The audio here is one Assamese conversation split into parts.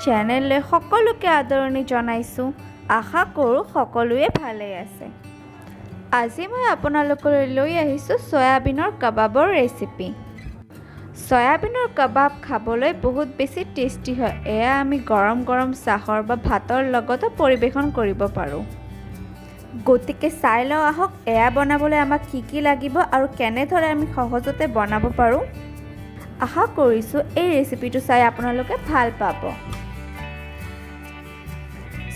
চেনেললৈ সকলোকে আদৰণি জনাইছোঁ। আশা কৰোঁ সকলোৱে ভালে আছে। আজি মই আপোনালোকলৈ লৈ আহিছোঁ সয়াবিনৰ কাবাবৰ ৰেচিপি। সয়াবিনৰ কাবাব খাবলৈ বহুত বেছি টেষ্টি হয়। এয়া আমি গৰম গৰম চাহৰ বা ভাতৰ লগতো পৰিৱেশন কৰিব পাৰোঁ। গতিকে চাই লওঁ আহক এয়া বনাবলৈ আমাক কি লাগিব আৰু কেনেদৰে আমি সহজতে বনাব পাৰোঁ। আশা কৰিছোঁ এই ৰেচিপিটো চাই আপোনালোকে ভাল পাব।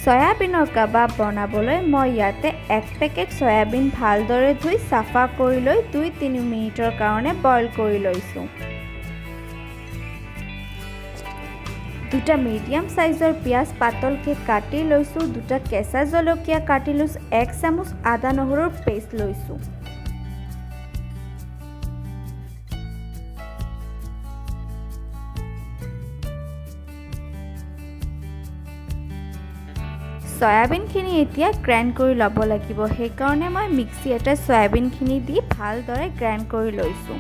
সয়াবিনৰ কাবাব বনাবলৈ মই ইয়াতে 1 পেকেট সয়াবিন ভালদৰে ধুই চাফা কৰি লৈ 2-3 মিনিটৰ কাৰণে বইল কৰি লৈছোঁ। 2টা মিডিয়াম সাইজৰ পিঁয়াজ পাতলকৈ কাটি লৈছোঁ। 2টা কেঁচা জলকীয়া কাটি লৈছোঁ। 1 চামুচ আদা নহৰুৰ পেষ্ট লৈছোঁ। সয়াবিনখিনি এতিয়া গ্ৰাইণ্ড কৰি ল'ব লাগিব। সেইকাৰণে মই মিক্সি এটা সয়াবিনখিনি দি ভালদৰে গ্ৰাইণ্ড কৰি লৈছোঁ।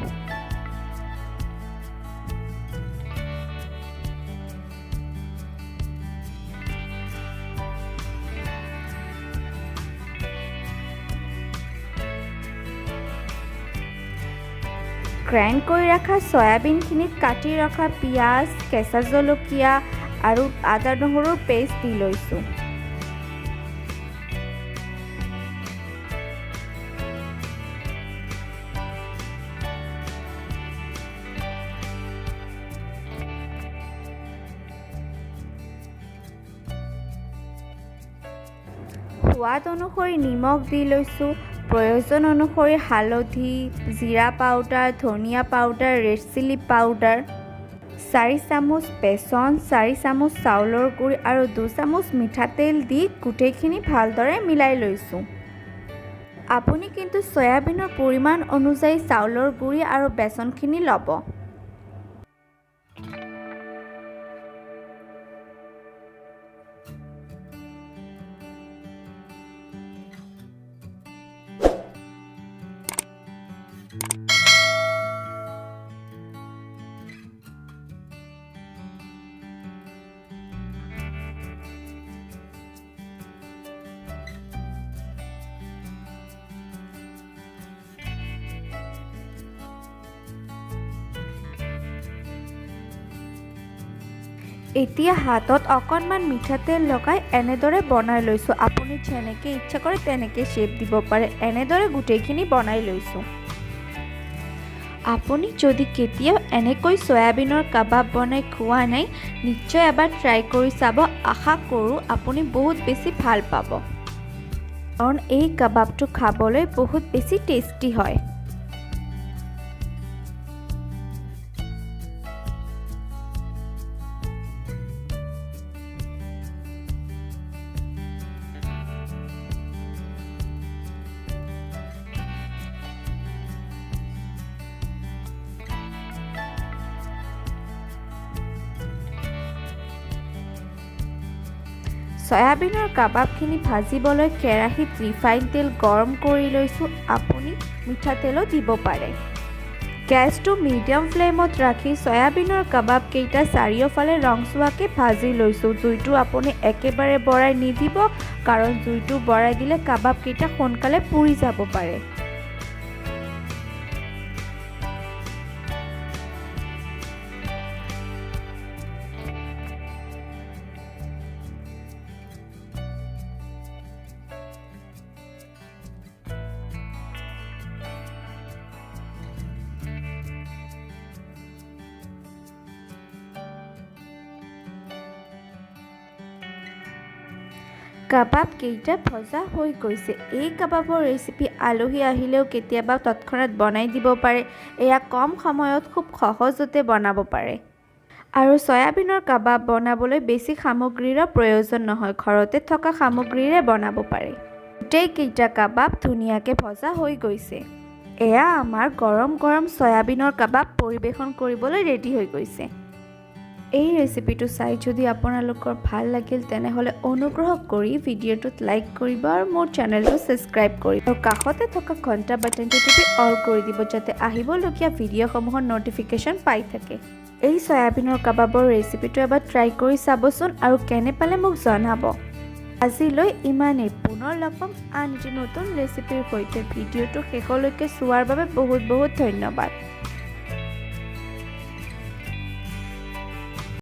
গ্ৰাইণ্ড কৰি ৰখা সয়াবিনখিনিত কাটি ৰখা পিঁয়াজ, কেঁচা জলকীয়া আৰু আদা নহৰুৰ পেষ্ট দি লৈছোঁ। সোৱাদ অনুসৰি নিমখ দি লৈছোঁ। প্ৰয়োজন অনুসৰি হালধি, জিৰা পাউডাৰ, ধনিয়া পাউডাৰ, ৰেড চিলি পাউডাৰ, 4 চামুচ বেচন, 4 চামুচ চাউলৰ গুড়ি আৰু 2 চামুচ মিঠাতেল দি গোটেইখিনি ভালদৰে মিলাই লৈছোঁ। আপুনি কিন্তু সয়াবিনৰ পৰিমাণ অনুযায়ী চাউলৰ গুড়ি আৰু বেচনখিনি ল'ব। এতিয়া হাতত অকণমান মিঠাতেল লগাই এনেদৰে বনাই লৈছোঁ। আপুনি যেনেকৈ ইচ্ছা কৰে তেনেকৈ শ্বেপ দিব পাৰে। এনেদৰে গোটেইখিনি বনাই লৈছোঁ। আপুনি যদি কেতিয়াও এনেকৈ সয়াবিনৰ কাবাব বনাই খোৱা নাই, নিশ্চয় এবাৰ ট্ৰাই কৰি চাব। আশা কৰোঁ আপুনি বহুত বেছি ভাল পাব, কাৰণ এই কাবাবটো খাবলৈ বহুত বেছি টেষ্টি হয়। সয়াবিনৰ কাবাবখিনি ভাজিবলৈ কেৰাহীত ৰিফাইন তেল গৰম কৰি লৈছোঁ। আপুনি মিঠাতেলো দিব পাৰে। গেছটো মিডিয়াম ফ্লেমত ৰাখি সয়াবিনৰ কাবাবকেইটা চাৰিওফালে ৰংচোৱাকৈ ভাজি লৈছোঁ। জুইটো আপুনি একেবাৰে বঢ়াই নিদিব, কাৰণ জুইটো বঢ়াই দিলে কাবাবকেইটা সোনকালে পুৰি যাব পাৰে। কাবাব কেইটা ভজা হৈ গৈছে। এই কাবাবৰ ৰেচিপি আলহী আহিলেও কেতিয়াবা তৎক্ষণাত বনাই দিব পাৰে। এয়া কম সময়ত খুব সহজতে বনাব পাৰে। আৰু সয়াবিনৰ কাবাব বনাবলৈ বেছি সামগ্ৰীৰো প্ৰয়োজন নহয়, ঘৰতে থকা সামগ্ৰীৰে বনাব পাৰে। গোটেইকেইটা কাবাব ধুনীয়াকৈ ভজা হৈ গৈছে। এয়া আমাৰ গৰম গৰম সয়াবিনৰ কাবাব পৰিৱেশন কৰিবলৈ ৰেডি হৈ গৈছে। এই ৰেচিপিটো চাই যদি আপোনালোকৰ ভাল লাগিল তেনেহ'লে অনুগ্ৰহ কৰি ভিডিঅ'টোত লাইক কৰিব আৰু মোৰ চেনেলটো ছাবস্ক্ৰাইব কৰিব আৰু কাষতে থকা ঘণ্টা বাটনটো টিপি অল কৰি দিব, যাতে আহিবলগীয়া ভিডিঅ'সমূহৰ ন'টিফিকেশ্যন পাই থাকে। এই চয়াবিনৰ কাবাবৰ ৰেচিপিটো এবাৰ ট্ৰাই কৰি চাবচোন আৰু কেনে পালে মোক জনাব। আজিলৈ ইমানেই। পুনৰ লগ পাম আন এটি নতুন ৰেচিপিৰ সৈতে। ভিডিঅ'টো শেষলৈকে চোৱাৰ বাবে বহুত বহুত ধন্যবাদ।